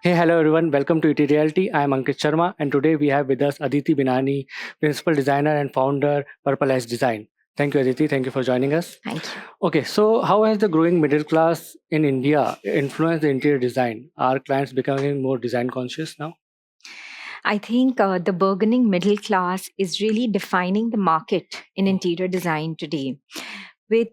Hey, hello everyone. Welcome to ET Reality. I am Ankit Sharma, and today we have with us Aditi Binani, principal designer and founder Purple Edge Design. Thank you, Aditi. Thank you for joining us. Thank you. Okay, so how has the growing middle class in India influenced the interior design? Are clients becoming more design conscious now? I think the burgeoning middle class is really defining the market in interior design today. With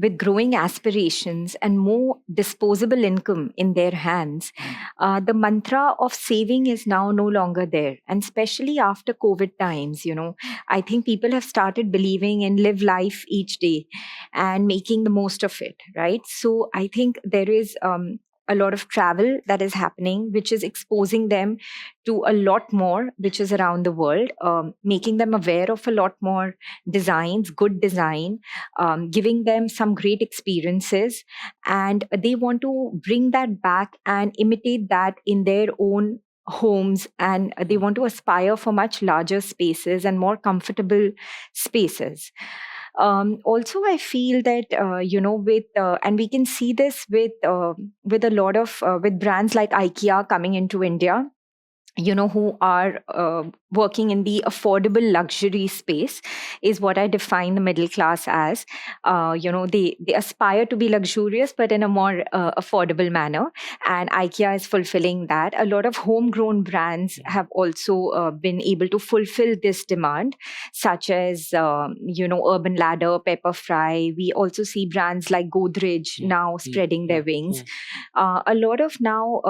with growing aspirations and more disposable income in their hands, the mantra of saving is now no longer there. And especially after COVID times, I think people have started believing in live life each day and making the most of it, right? So I think there is a lot of travel that is happening, which is exposing them to a lot more, which is around the world, making them aware of a lot more designs, good design, giving them some great experiences. And they want to bring that back and imitate that in their own homes, and they want to aspire for much larger spaces and more comfortable spaces. Also, I feel that with and we can see this with a lot of with brands like IKEA coming into India, who are working in the affordable luxury space, is what I define the middle class as. They aspire to be luxurious, but in a more affordable manner. And IKEA is fulfilling that. A lot of homegrown brands have also been able to fulfill this demand, such as, Urban Ladder, Pepperfry. We also see brands like Godrej now spreading their wings. A lot of now,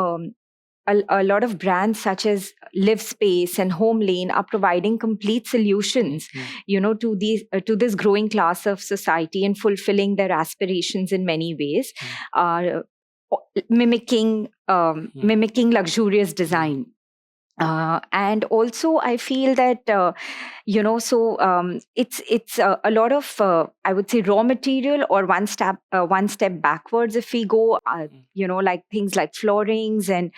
a lot of brands such as Live Space and Home Lane are providing complete solutions, to these to this growing class of society and fulfilling their aspirations in many ways, uh, mimicking luxurious design. And also, I feel that it's a lot of, I would say, raw material, or one step backwards if we go. Like things like floorings and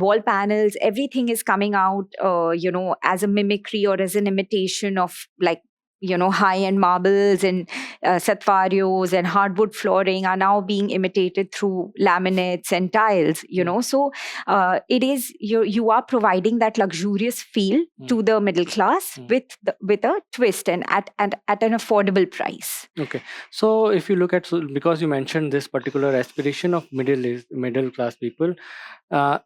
wall panels, everything is coming out, as a mimicry or as an imitation of, like, high end marbles and satvarios and hardwood flooring are now being imitated through laminates and tiles. So it is, you are providing that luxurious feel to the middle class with a twist, and at an affordable price. Okay, so if you look at, so because you mentioned this particular aspiration of middle class people, uh,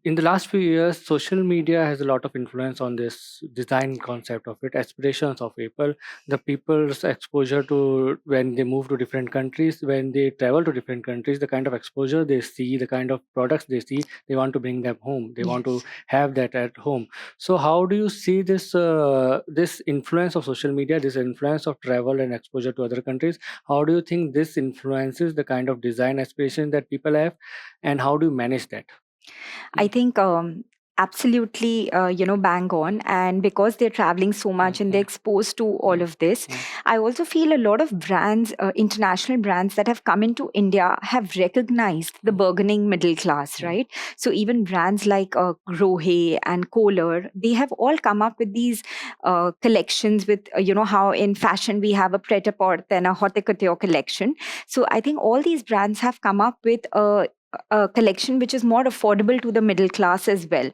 in the last few years, social media has a lot of influence on this design concept of it, aspirations of people, the people's exposure to when they move to different countries, when they travel to different countries, the kind of exposure they see, the kind of products they see, they want to bring them home. They want to Yes. have that at home. So, how do you see this influence of social media, this influence of travel and exposure to other countries? How do you think this influences the kind of design aspiration that people have, and how do you manage that? I think absolutely, bang on. And because they're traveling so much and they're exposed to all of this, I also feel a lot of brands, international brands that have come into India, have recognized the burgeoning middle class, right? So even brands like Grohe and Kohler, they have all come up with these collections with, how in fashion we have a pret-a-porter and a haute couture collection. So I think all these brands have come up with a collection which is more affordable to the middle class as well.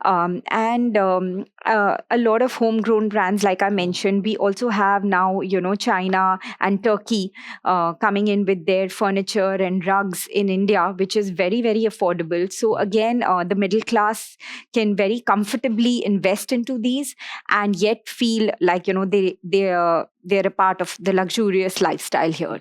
And a lot of homegrown brands, like I mentioned, we also have now, China and Turkey coming in with their furniture and rugs in India, which is very, very affordable. So again, the middle class can very comfortably invest into these and yet feel like, they're a part of the luxurious lifestyle here.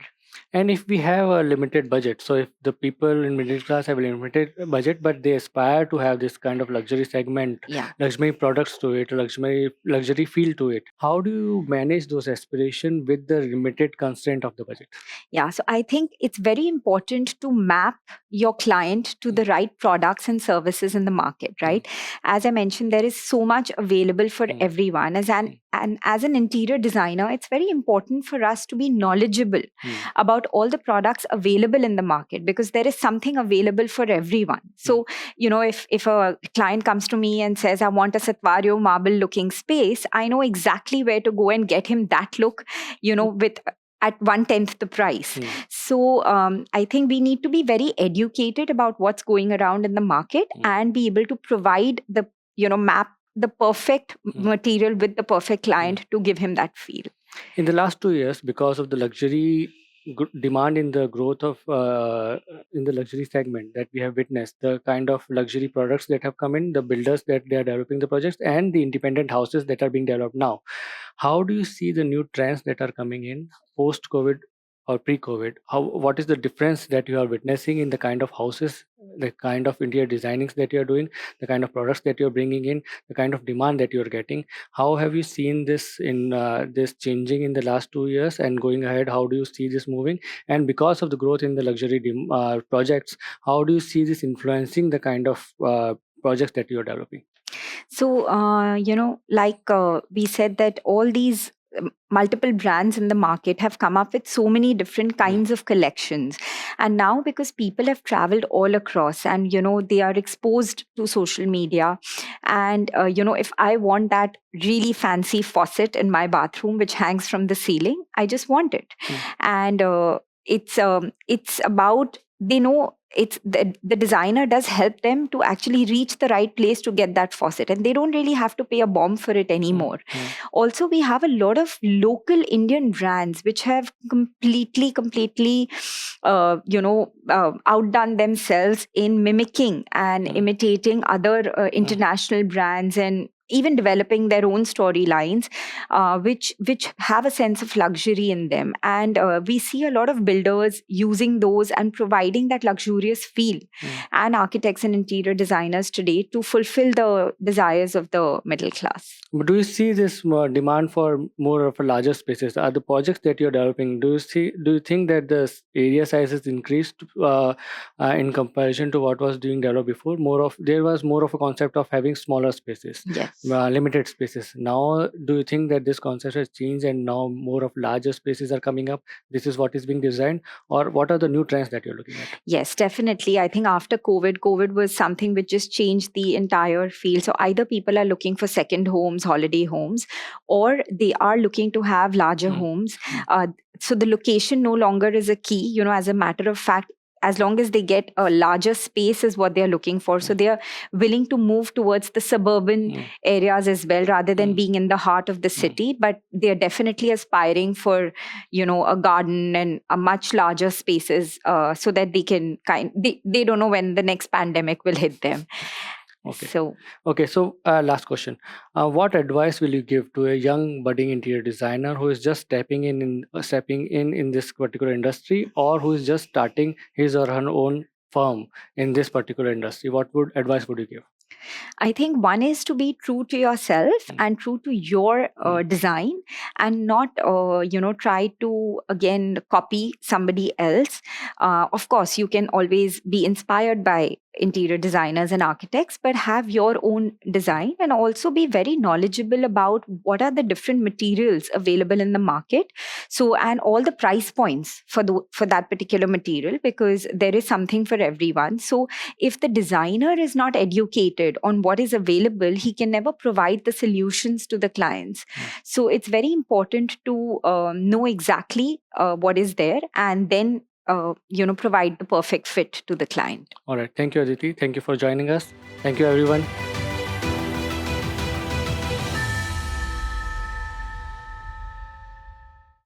And if we have a limited budget, so if the people in middle class have a limited budget, but they aspire to have this kind of luxury segment, Yeah. luxury products to it, luxury feel to it, how do you manage those aspirations with the limited constraint of the budget? Yeah, so I think it's very important to map your client to the right products and services in the market, right? As I mentioned, there is so much available for everyone. And as an interior designer, it's very important for us to be knowledgeable about all the products available in the market, because there is something available for everyone. So, if a client comes to me and says, I want a Satvario marble looking space, I know exactly where to go and get him that look, with at 1/10 the price. Mm. So I think we need to be very educated about what's going around in the market and be able to provide the, map the perfect material with the perfect client to give him that feel. In the last 2 years, because of the luxury demand in the growth of in the luxury segment that we have witnessed, the kind of luxury products that have come in, the builders that they are developing the projects, and the independent houses that are being developed now. How do you see the new trends that are coming in post COVID or pre-COVID? What is the difference that you are witnessing in the kind of houses, the kind of interior designings that you are doing, the kind of products that you're bringing in, the kind of demand that you're getting? How have you seen this in this changing in the last 2 years, and going ahead, how do you see this moving? And because of the growth in the luxury projects, how do you see this influencing the kind of projects that you're developing? So, we said that all these multiple brands in the market have come up with so many different kinds of collections. And now, because people have traveled all across and, they are exposed to social media. And, if I want that really fancy faucet in my bathroom, which hangs from the ceiling, I just want it. And it's about, they know it's the designer does help them to actually reach the right place to get that faucet, and they don't really have to pay a bomb for it anymore. Also, we have a lot of local Indian brands which have completely outdone themselves in mimicking and imitating other international brands, and even developing their own storylines, which have a sense of luxury in them. And we see a lot of builders using those and providing that luxurious feel, and architects and interior designers today to fulfill the desires of the middle class. But do you see this demand for more of a larger spaces? Are the projects that you're developing, do you think that the area size has increased in comparison to what was being developed before? There was more of a concept of having smaller spaces, Yes. Limited spaces. Now, do you think that this concept has changed and now more of larger spaces are coming up? This is what is being designed, or what are the new trends that you're looking at? Yes, definitely. I think after COVID was something which just changed the entire field. So either people are looking for second homes, holiday homes, or they are looking to have larger homes. So the location no longer is a key. As a matter of fact, as long as they get a larger space is what they're looking for. So they are willing to move towards the suburban areas as well, rather than being in the heart of the city. But they're definitely aspiring for, a garden and a much larger spaces, so that they can they don't know when the next pandemic will hit them. Okay. So Last question. What advice will you give to a young budding interior designer who is just stepping in this particular industry, or who is just starting his or her own firm in this particular industry? What advice would you give? I think one is to be true to yourself and true to your design, and not, try to again copy somebody else. Of course, you can always be inspired by interior designers and architects, but have your own design, and also be very knowledgeable about what are the different materials available in the market. So, and all the price points for that particular material, because there is something for everyone. So if the designer is not educated on what is available, he can never provide the solutions to the clients. So it's very important to know exactly what is there, and then provide the perfect fit to the client. All right. Thank you, Aditi. Thank you for joining us. Thank you, everyone.